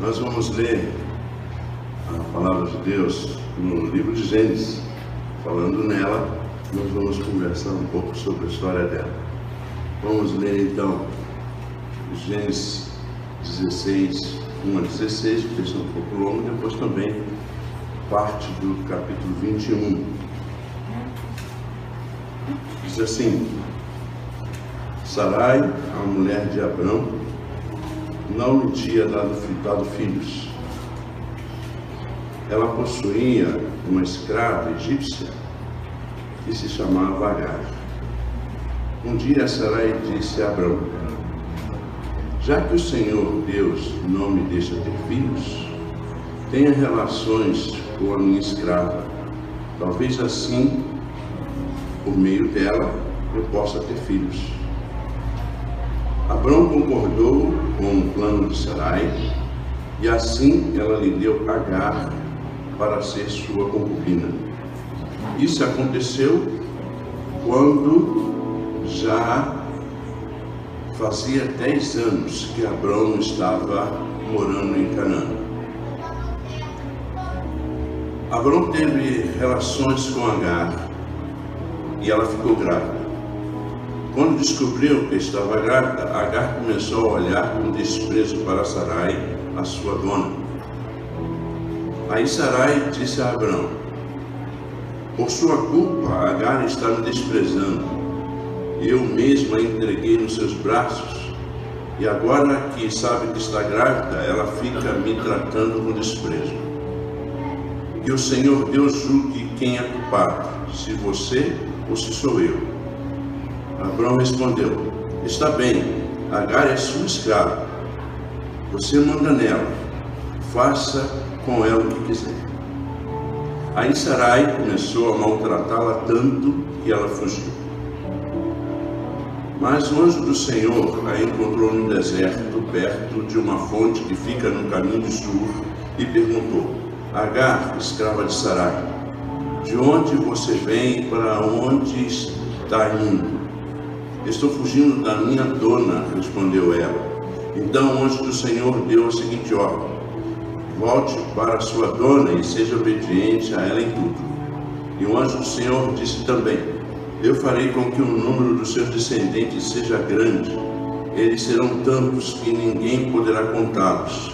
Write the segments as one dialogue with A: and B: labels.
A: Nós vamos ler a palavra de Deus no livro de Gênesis. Falando nela, nós vamos conversar um pouco sobre a história dela. Vamos ler então Gênesis 16, 1 a 16, o texto é um pouco longo, depois também parte do capítulo 21. Diz assim: Sarai, a mulher de Abrão, não lhe tinha dado filhos. Ela possuía uma escrava egípcia que se chamava Agar. Um dia Sarai disse a Abrão: já que o Senhor Deus não me deixa ter filhos, tenha relações com a minha escrava. Talvez assim, por meio dela, eu possa ter filhos. Abrão concordou com o plano de Sarai, e assim ela lhe deu Agar para ser sua concubina. Isso aconteceu quando já fazia 10 anos que Abrão estava morando em Canaã. Abrão teve relações com Agar e ela ficou grávida. Quando descobriu que estava grávida, Agar começou a olhar com desprezo para Sarai, a sua dona. Aí Sarai disse a Abrão: por sua culpa, Agar está me desprezando. Eu mesma a entreguei nos seus braços, e agora que sabe que está grávida, ela fica me tratando com desprezo. Que o Senhor Deus julgue quem é culpado, se você ou se sou eu. Abrão respondeu: está bem, Agar é sua escrava. Você manda nela, faça com ela o que quiser. Aí Sarai começou a maltratá-la tanto que ela fugiu. Mas o anjo do Senhor a encontrou no deserto, perto de uma fonte que fica no caminho de Sur, e perguntou: Agar, escrava de Sarai, de onde você vem e para onde está indo? Estou fugindo da minha dona, respondeu ela. Então o anjo do Senhor deu a seguinte ordem: volte para sua dona e seja obediente a ela em tudo. E o anjo do Senhor disse também: eu farei com que o número dos seus descendentes seja grande. Eles serão tantos que ninguém poderá contá-los.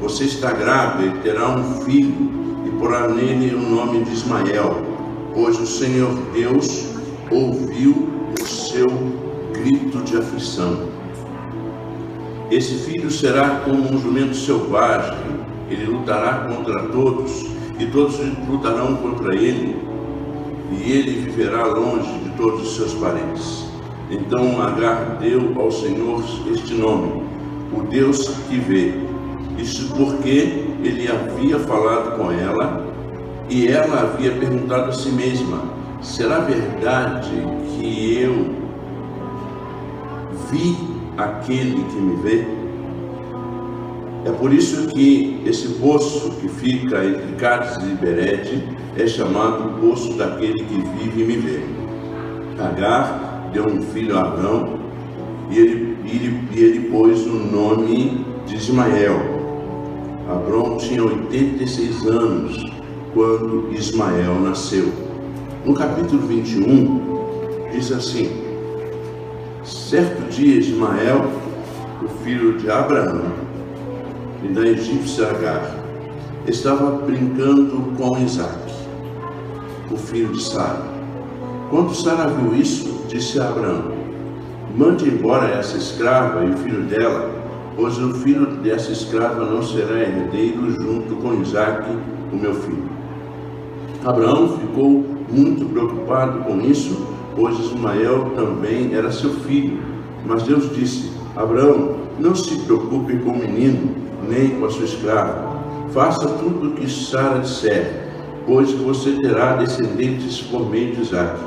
A: Você está grávida e terá um filho, e porá nele o nome de Ismael, pois o Senhor Deus ouviu o seu grito de aflição. Esse filho será como um jumento selvagem, ele lutará contra todos, e todos lutarão contra ele, e ele viverá longe de todos os seus parentes. Então Agar deu ao Senhor este nome: o Deus que vê. Isso porque ele havia falado com ela, e ela havia perguntado a si mesma: será verdade que eu vi aquele que me vê? É por isso que esse poço que fica entre Cádiz e Berede é chamado Poço daquele que vive e me vê. Agar deu um filho a Abrão, e ele pôs o nome de Ismael. Abrão tinha 86 anos quando Ismael nasceu. No capítulo 21, diz assim: certo dia Ismael, o filho de Abraão e da egípcia Agar, estava brincando com Isaque, o filho de Sara. Quando Sara viu isso, disse a Abraão: mande embora essa escrava e o filho dela, pois o filho dessa escrava não será herdeiro junto com Isaque, o meu filho. Abraão ficou muito preocupado com isso, pois Ismael também era seu filho. Mas Deus disse: Abraão, não se preocupe com o menino, nem com a sua escrava. Faça tudo o que Sara disser, pois você terá descendentes por meio de Isaque.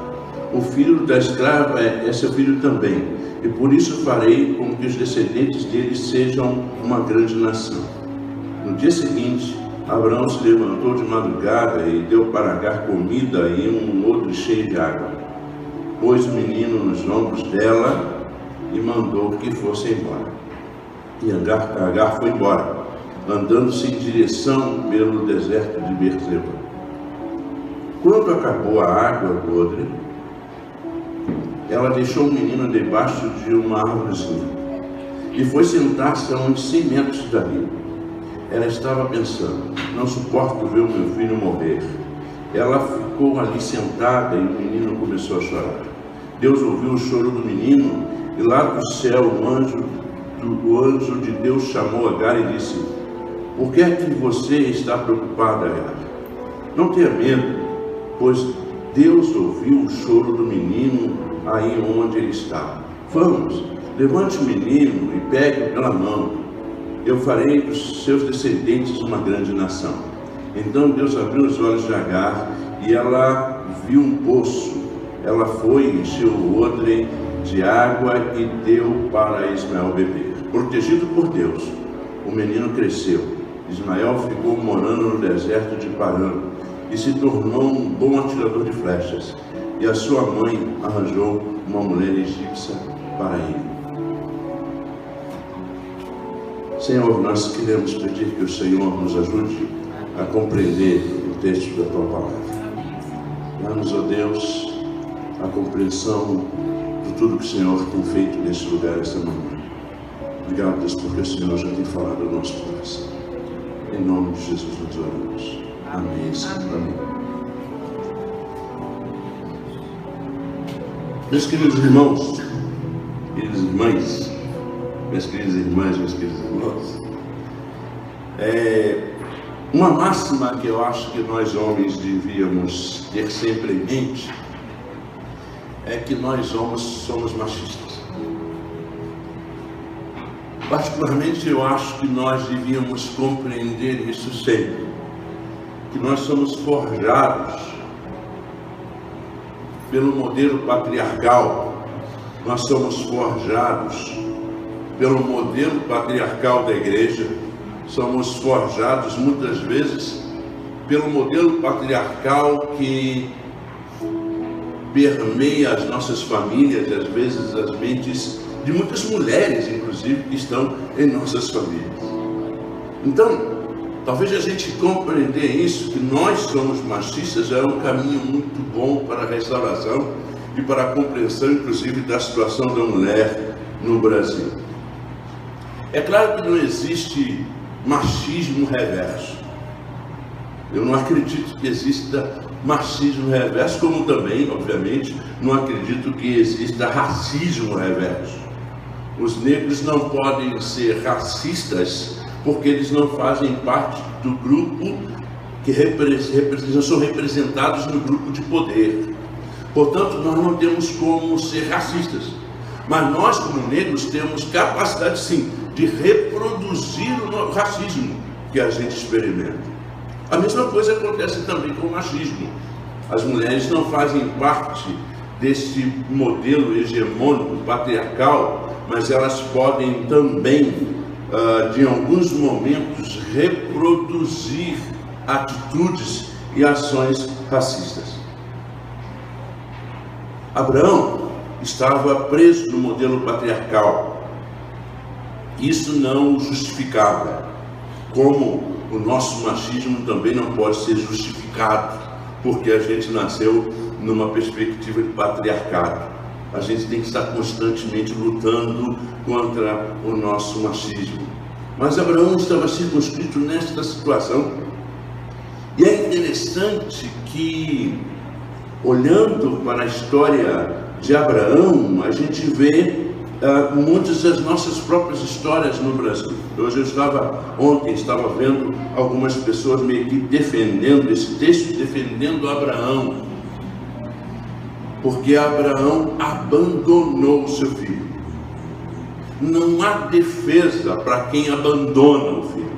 A: O filho da escrava é seu filho também, e por isso farei com que os descendentes dele sejam uma grande nação. No dia seguinte, Abraão se levantou de madrugada e deu para Agar comida e um odre cheio de água. Pôs o menino nos ombros dela e mandou que fosse embora. E Agar foi embora. andando sem direção pelo deserto de Berseba. Quando acabou a água do odre, ela deixou o menino debaixo de uma árvorezinha e foi sentar-se a uns 100 metros dali. Ela estava pensando: não suporto ver o meu filho morrer. Ela ficou ali sentada e o menino começou a chorar. Deus ouviu o choro do menino e lá do céu o anjo de Deus chamou Agar e disse: por que é que você está preocupada, Agar? Não tenha medo, pois Deus ouviu o choro do menino aí onde ele está. Vamos, levante o menino e pegue-o pela mão. Eu farei dos seus descendentes uma grande nação. Então Deus abriu os olhos de Agar e ela viu um poço. Ela foi, encheu o odre de água e deu para Ismael beber. Protegido por Deus, o menino cresceu. Ismael ficou morando no deserto de Parã e se tornou um bom atirador de flechas. E a sua mãe arranjou uma mulher egípcia para ele. Senhor, nós queremos pedir que o Senhor nos ajude a compreender o texto da Tua Palavra. Dá-nos, ó Deus, a compreensão de tudo que o Senhor tem feito nesse lugar esta manhã. Obrigado, Deus, porque o Senhor já tem falado ao nosso coração. Em nome de Jesus nós oramos. Amém. Amém. Meus queridos irmãos, queridas irmãs, minhas queridas irmãs, meus queridos irmãos, uma máxima que eu acho que nós homens devíamos ter sempre em mente é que nós homens somos machistas. Particularmente eu acho que nós devíamos compreender isso sempre, que nós somos forjados pelo modelo patriarcal, nós somos forjados pelo modelo patriarcal da igreja, somos forjados muitas vezes pelo modelo patriarcal que permeia as nossas famílias, às vezes as mentes de muitas mulheres, inclusive, que estão em nossas famílias. Então, talvez a gente compreender isso, que nós somos machistas, é um caminho muito bom para a restauração e para a compreensão, inclusive, da situação da mulher no Brasil. É claro que não existe machismo reverso. Eu não acredito que exista machismo reverso, como também, obviamente, não acredito que exista racismo reverso. Os negros não podem ser racistas porque eles não fazem parte do grupo que são representados no grupo de poder. Portanto, nós não temos como ser racistas. Mas nós, como negros, temos capacidade, sim, de reproduzir o racismo que a gente experimenta. A mesma coisa acontece também com o machismo. As mulheres não fazem parte desse modelo hegemônico, patriarcal, mas elas podem também, de alguns momentos, reproduzir atitudes e ações racistas. Abraão estava preso no modelo patriarcal. Isso não o justificava, como o nosso machismo também não pode ser justificado, porque a gente nasceu numa perspectiva de patriarcado. A gente tem que estar constantemente lutando contra o nosso machismo. Mas Abraão estava circunscrito nesta situação. E é interessante que, olhando para a história de Abraão, a gente vê muitas das nossas próprias histórias no Brasil. Ontem estava vendo algumas pessoas meio que defendendo esse texto, defendendo Abraão, porque Abraão abandonou o seu filho. Não há defesa para quem abandona o filho.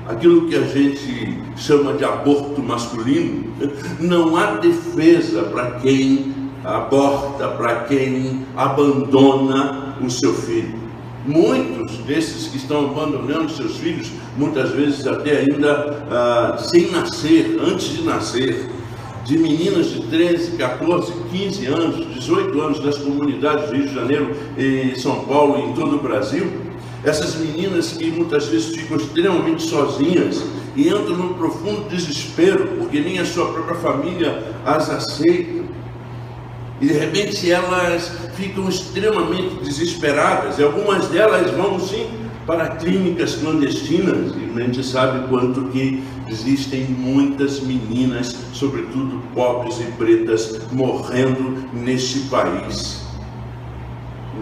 A: Aquilo que a gente chama de aborto masculino, não há defesa para quem aborta, para quem abandona o seu filho. Muitos desses que estão abandonando seus filhos, muitas vezes até ainda sem nascer, antes de nascer, de meninas de 13, 14, 15 anos, 18 anos das comunidades do Rio de Janeiro e São Paulo e em todo o Brasil, Essas meninas que muitas vezes ficam extremamente sozinhas e entram num profundo desespero, porque nem a sua própria família as aceita. E de repente elas ficam extremamente desesperadas. E algumas delas vão sim para clínicas clandestinas. E a gente sabe quanto que existem muitas meninas, sobretudo pobres e pretas, morrendo neste país.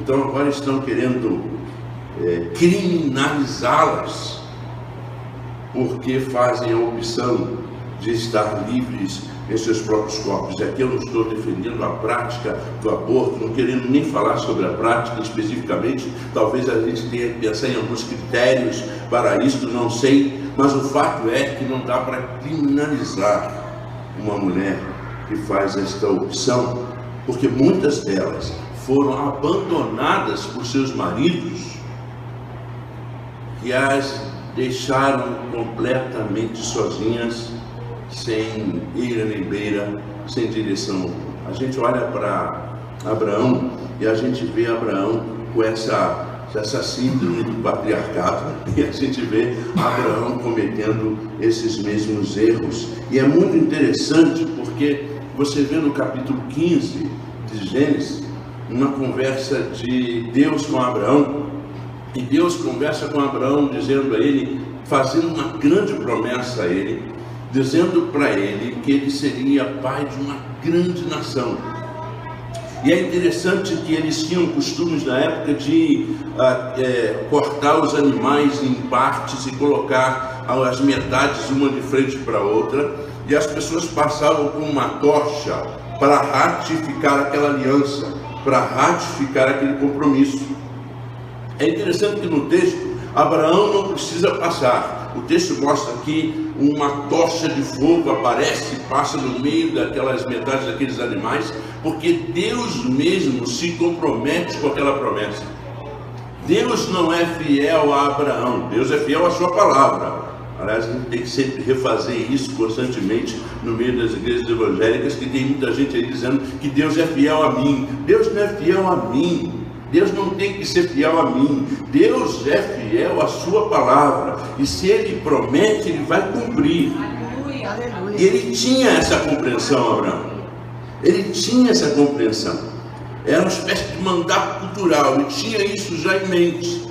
A: Então agora estão querendo criminalizá-las, porque fazem a opção de estar livres em seus próprios corpos. E aqui eu não estou defendendo a prática do aborto, não querendo nem falar sobre a prática especificamente. Talvez a gente tenha que pensar em alguns critérios para isso, não sei, mas o fato é que não dá para criminalizar uma mulher que faz esta opção, porque muitas delas foram abandonadas por seus maridos e as deixaram completamente sozinhas, sem ira nem beira, sem direção. A gente olha para Abraão e a gente vê Abraão com essa síndrome do patriarcado, e a gente vê Abraão cometendo esses mesmos erros. E é muito interessante porque você vê no capítulo 15 de Gênesis uma conversa de Deus com Abraão, e Deus conversa com Abraão dizendo a ele, fazendo uma grande promessa a ele, dizendo para ele que ele seria pai de uma grande nação. E é interessante que eles tinham costumes na época de cortar os animais em partes e colocar as metades uma de frente para a outra, e as pessoas passavam com uma tocha para ratificar aquela aliança, para ratificar aquele compromisso. É interessante que no texto Abraão não precisa passar. O texto mostra que uma tocha de fogo aparece e passa no meio daquelas metades daqueles animais, porque Deus mesmo se compromete com aquela promessa. Deus não é fiel a Abraão, Deus é fiel à sua palavra. Aliás, a gente tem que sempre refazer isso constantemente no meio das igrejas evangélicas, que tem muita gente aí dizendo que Deus é fiel a mim. Deus não é fiel a mim. Deus não tem que ser fiel a mim. Deus é fiel à sua palavra. E se Ele promete, Ele vai cumprir. Aleluia. E ele tinha essa compreensão, Abraão. Ele tinha essa compreensão. Era uma espécie de mandato cultural. Ele tinha isso já em mente.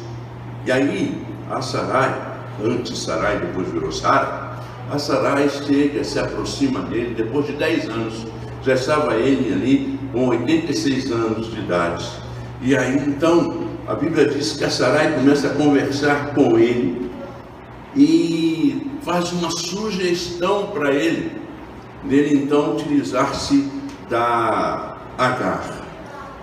A: E aí, a Sarai, antes Sarai, depois virou Sara, a Sarai chega, se aproxima dele, depois de 10 anos. Já estava ele ali com 86 anos de idade. E aí então a Bíblia diz que a Sarai começa a conversar com ele e faz uma sugestão para ele, dele então utilizar-se da Agar.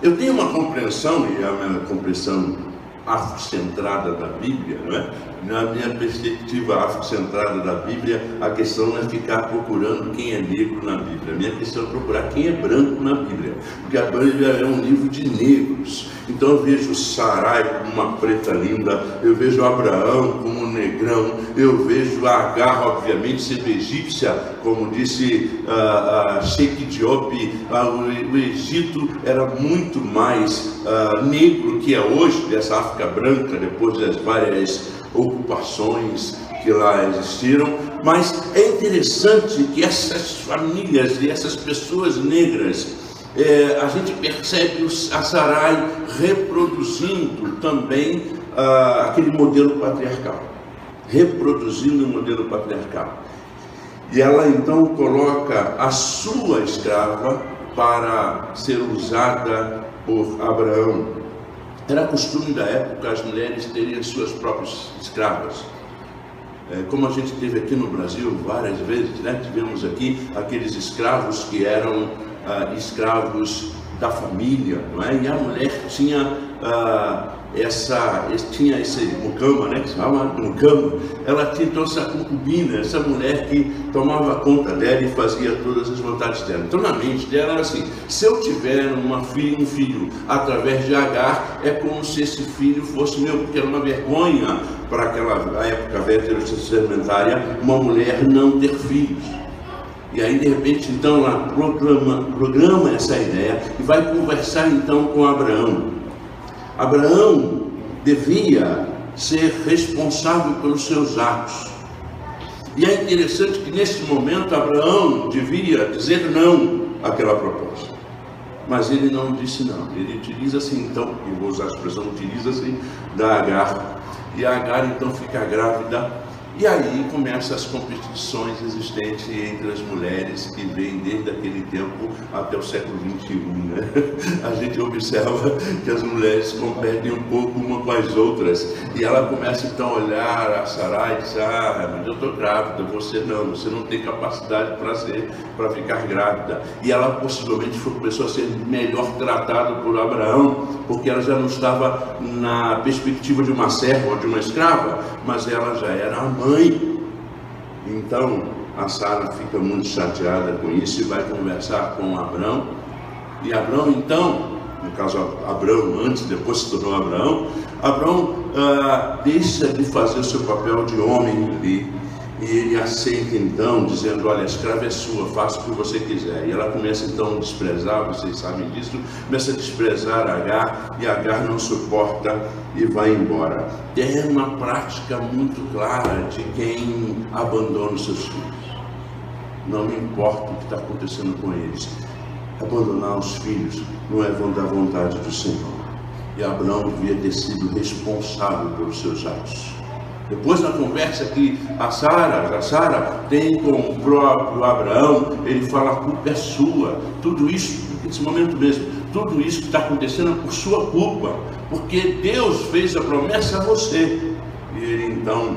A: Eu tenho uma compreensão, e é uma compreensão afrocentrada da Bíblia, não é? Na minha perspectiva afrocentrada da Bíblia, a questão não é ficar procurando quem é negro na Bíblia. A minha questão é procurar quem é branco na Bíblia, porque a Bíblia é um livro de negros. Então eu vejo Sarai como uma preta linda, eu vejo Abraão como um negrão, eu vejo Agar, obviamente, sendo egípcia, como disse Sheikh Diop. O Egito era muito mais negro que é hoje, dessa África branca, depois das várias ocupações que lá existiram. Mas é interessante que essas famílias e essas pessoas negras, a gente percebe a Sarai reproduzindo também aquele modelo patriarcal, reproduzindo o modelo patriarcal. E ela então coloca a sua escrava para ser usada por Abraão. Era costume da época as mulheres terem as suas próprias escravas. Como a gente teve aqui no Brasil várias vezes, né? Tivemos aqui aqueles escravos que eram escravos da família, não é? E a mulher tinha esse mucama, né? Que se chama mucama. Ela tinha então essa concubina, essa mulher que tomava conta dela e fazia todas as vontades dela. Então na mente dela era assim: se eu tiver um filho através de Agar, é como se esse filho fosse meu, porque era uma vergonha para aquela época veterotestamentária uma mulher não ter filhos. E aí de repente então ela programa essa ideia e vai conversar então com Abraão. Abraão devia ser responsável pelos seus atos. E é interessante que nesse momento Abraão devia dizer não àquela proposta. Mas ele não disse não. Ele utiliza assim, então, eu vou usar a expressão, utiliza-se da Agar. E a Agar então fica grávida. E aí começam as competições existentes entre as mulheres que vêm desde aquele tempo até o século XXI, né? A gente observa que as mulheres competem um pouco uma com as outras. E ela começa então a olhar a Sarai e diz: ah, mas eu estou grávida, você não tem capacidade para ficar grávida. E ela possivelmente começou a ser melhor tratada por Abraão, porque ela já não estava na perspectiva de uma serva ou de uma escrava, mas ela já era a mãe. Então a Sara fica muito chateada com isso e vai conversar com Abrão. E Abrão então, no caso Abrão antes, depois se tornou Abraão, deixa de fazer o seu papel de homem ali. E ele aceita então, dizendo: olha, a escrava é sua, faça o que você quiser. E ela começa então a desprezar, vocês sabem disso, começa a desprezar Agar, e Agar não suporta e vai embora. É uma prática muito clara de quem abandona os seus filhos. Não me importa o que está acontecendo com eles. Abandonar os filhos não é da vontade do Senhor. E Abraão devia ter sido responsável pelos seus atos. Depois na conversa que a Sara tem com o próprio Abraão, ele fala: a culpa é sua, tudo isso, nesse momento mesmo, tudo isso que está acontecendo é por sua culpa, porque Deus fez a promessa a você. E ele então,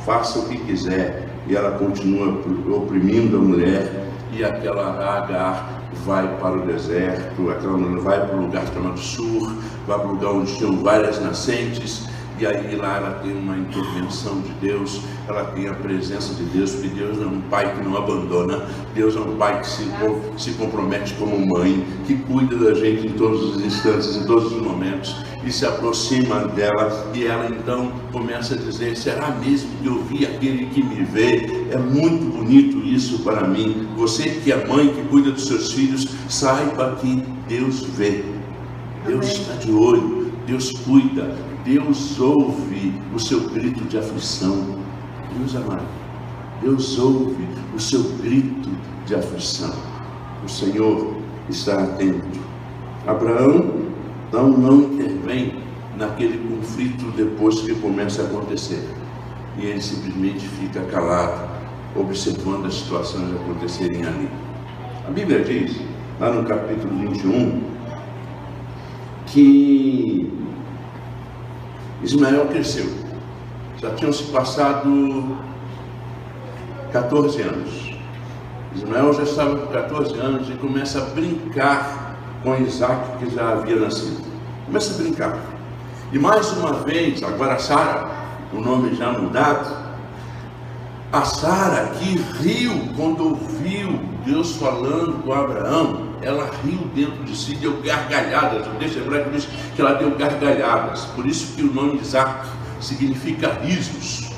A: faça o que quiser, e ela continua oprimindo a mulher, e aquela Agar vai para o deserto, aquela mulher vai para um lugar chamado Sur, vai para um lugar onde tinham várias nascentes. E aí lá ela tem uma intervenção de Deus, ela tem a presença de Deus, porque Deus é um pai que não abandona, Deus é um pai que se compromete como mãe, que cuida da gente em todos os instantes, em todos os momentos, e se aproxima dela, e ela então começa a dizer: será mesmo que eu vi aquele que me vê? É muito bonito isso para mim. Você que é mãe, que cuida dos seus filhos, saiba que Deus vê, Deus está de olho, Deus cuida, Deus ouve o seu grito de aflição. Deus amado, Deus ouve o seu grito de aflição. O Senhor está atento. Abraão então não intervém naquele conflito depois que começa a acontecer. E ele simplesmente fica calado, observando as situações acontecerem ali. A Bíblia diz, lá no capítulo 21, que Ismael cresceu. Já tinham se passado 14 anos. Ismael já estava com 14 anos e começa a brincar com Isaac, que já havia nascido. Começa a brincar. E mais uma vez, agora Sara, o nome já mudado, a Sara que riu quando ouviu Deus falando com Abraão. Ela riu dentro de si, deu gargalhadas. O texto hebraico diz que ela deu gargalhadas. Por isso que o nome de Isaac significa risos.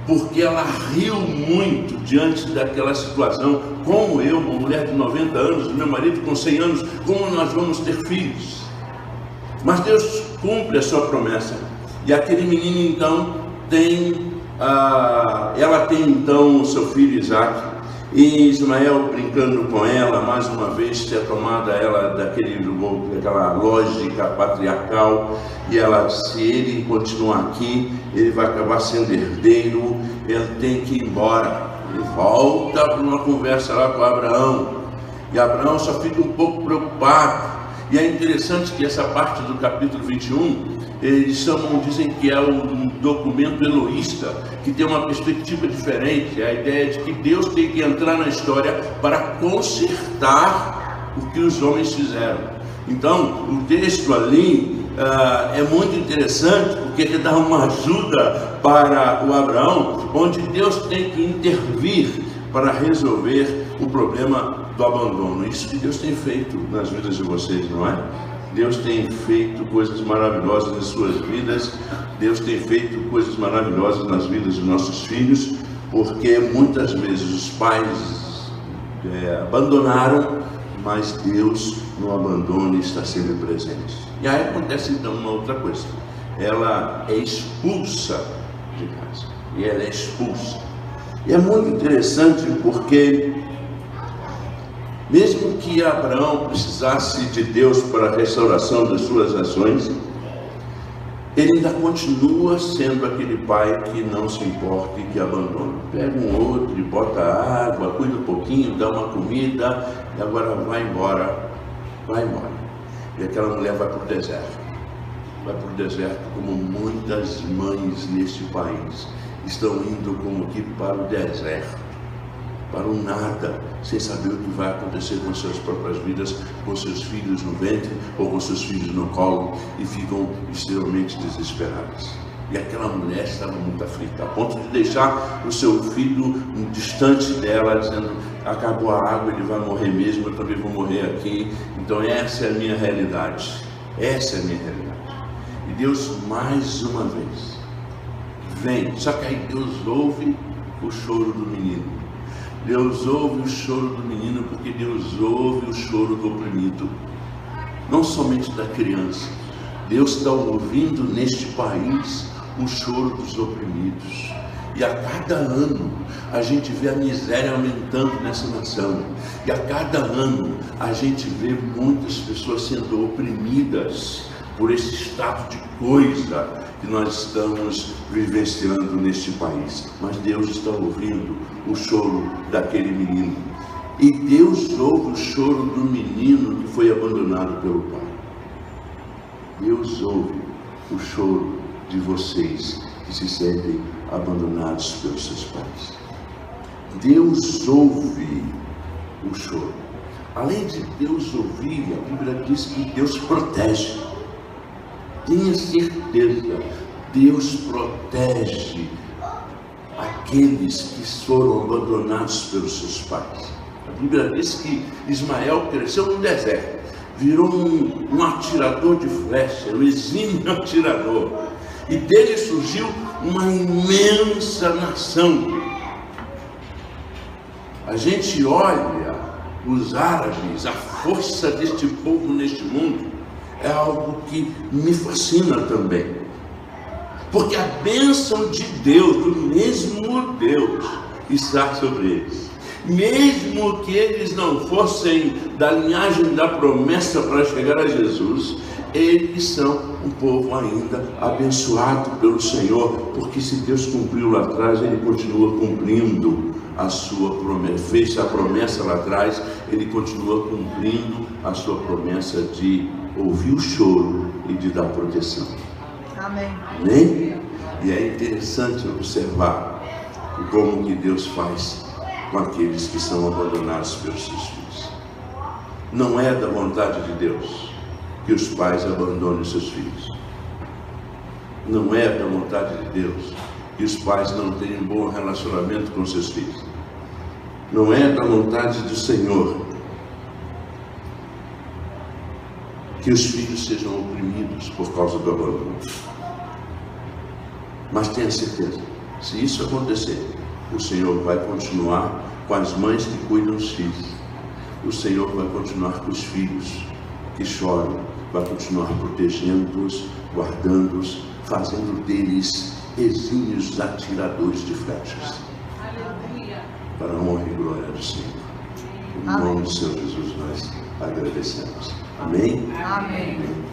A: Porque ela riu muito diante daquela situação. Como eu, uma mulher de 90 anos, meu marido com 100 anos, como nós vamos ter filhos? Mas Deus cumpre a sua promessa. E aquele menino então ela tem então o seu filho Isaac. E Ismael brincando com ela, mais uma vez ter tomado ela daquela lógica patriarcal, e ela, se ele continuar aqui, ele vai acabar sendo herdeiro, ele tem que ir embora. Ele volta para uma conversa lá com Abraão, e Abraão só fica um pouco preocupado. E é interessante que essa parte do capítulo 21, eles dizem que é um documento eloísta, que tem uma perspectiva diferente. A ideia de que Deus tem que entrar na história para consertar o que os homens fizeram. Então, o texto ali é muito interessante, porque ele dá uma ajuda para o Abraão, onde Deus tem que intervir para resolver o problema do abandono. Isso que Deus tem feito nas vidas de vocês, não é? Deus tem feito coisas maravilhosas nas suas vidas. Deus tem feito coisas maravilhosas nas vidas dos nossos filhos, porque muitas vezes os pais abandonaram, mas Deus não abandona e está sempre presente. E aí acontece então uma outra coisa. ela é expulsa de casa. E ela é expulsa. E é muito interessante porque, mesmo que Abraão precisasse de Deus para a restauração das suas ações, ele ainda continua sendo aquele pai que não se importa e que abandona. Pega um outro e bota água, cuida um pouquinho, dá uma comida e agora vai embora. Vai embora. E aquela mulher vai para o deserto. Vai para o deserto como muitas mães neste país estão indo como que para o deserto, para o nada, sem saber o que vai acontecer com suas próprias vidas, com seus filhos no ventre ou com seus filhos no colo, e ficam extremamente desesperadas. E aquela mulher estava muito aflita, a ponto de deixar o seu filho distante dela, dizendo: acabou a água, ele vai morrer mesmo, eu também vou morrer aqui. Então essa é a minha realidade, essa é a minha realidade. E Deus mais uma vez vem, só que aí Deus ouve o choro do menino. Deus ouve o choro do menino, porque Deus ouve o choro do oprimido, não somente da criança. Deus está ouvindo neste país o choro dos oprimidos. E a cada ano a gente vê a miséria aumentando nessa nação. E a cada ano a gente vê muitas pessoas sendo oprimidas por esse estado de coisa que nós estamos vivenciando neste país. Mas Deus está ouvindo o choro daquele menino. E Deus ouve o choro do menino que foi abandonado pelo pai. Deus ouve o choro de vocês que se sentem abandonados pelos seus pais. Deus ouve o choro. Além de Deus ouvir, a Bíblia diz que Deus protege. Tenha certeza, Deus protege aqueles que foram abandonados pelos seus pais. A Bíblia diz que Ismael cresceu no deserto, virou um atirador de flecha, um exímio atirador, e dele surgiu uma imensa nação. A gente olha os árabes, a força deste povo neste mundo, é algo que me fascina também, porque a bênção de Deus, do mesmo Deus, está sobre eles. Mesmo que eles não fossem da linhagem da promessa para chegar a Jesus, eles são um povo ainda abençoado pelo Senhor, porque se Deus cumpriu lá atrás, Ele continua cumprindo a sua promessa. Fez a promessa lá atrás, Ele continua cumprindo a sua promessa de ouvir o choro e de dar proteção. Amém. Amém? E é interessante observar como que Deus faz com aqueles que são abandonados pelos seus filhos. Não é da vontade de Deus que os pais abandonem seus filhos. Não é da vontade de Deus que os pais não tenham um bom relacionamento com seus filhos. Não é da vontade do Senhor que os filhos sejam oprimidos por causa do abandono. Mas tenha certeza, se isso acontecer, o Senhor vai continuar com as mães que cuidam dos filhos. O Senhor vai continuar com os filhos que choram, vai continuar protegendo-os, guardando-os, fazendo deles exímios atiradores de flechas. Aleluia. Para a honra e glória do Senhor. Em nome do Senhor Jesus nós agradecemos. Amém? Amém. Amém.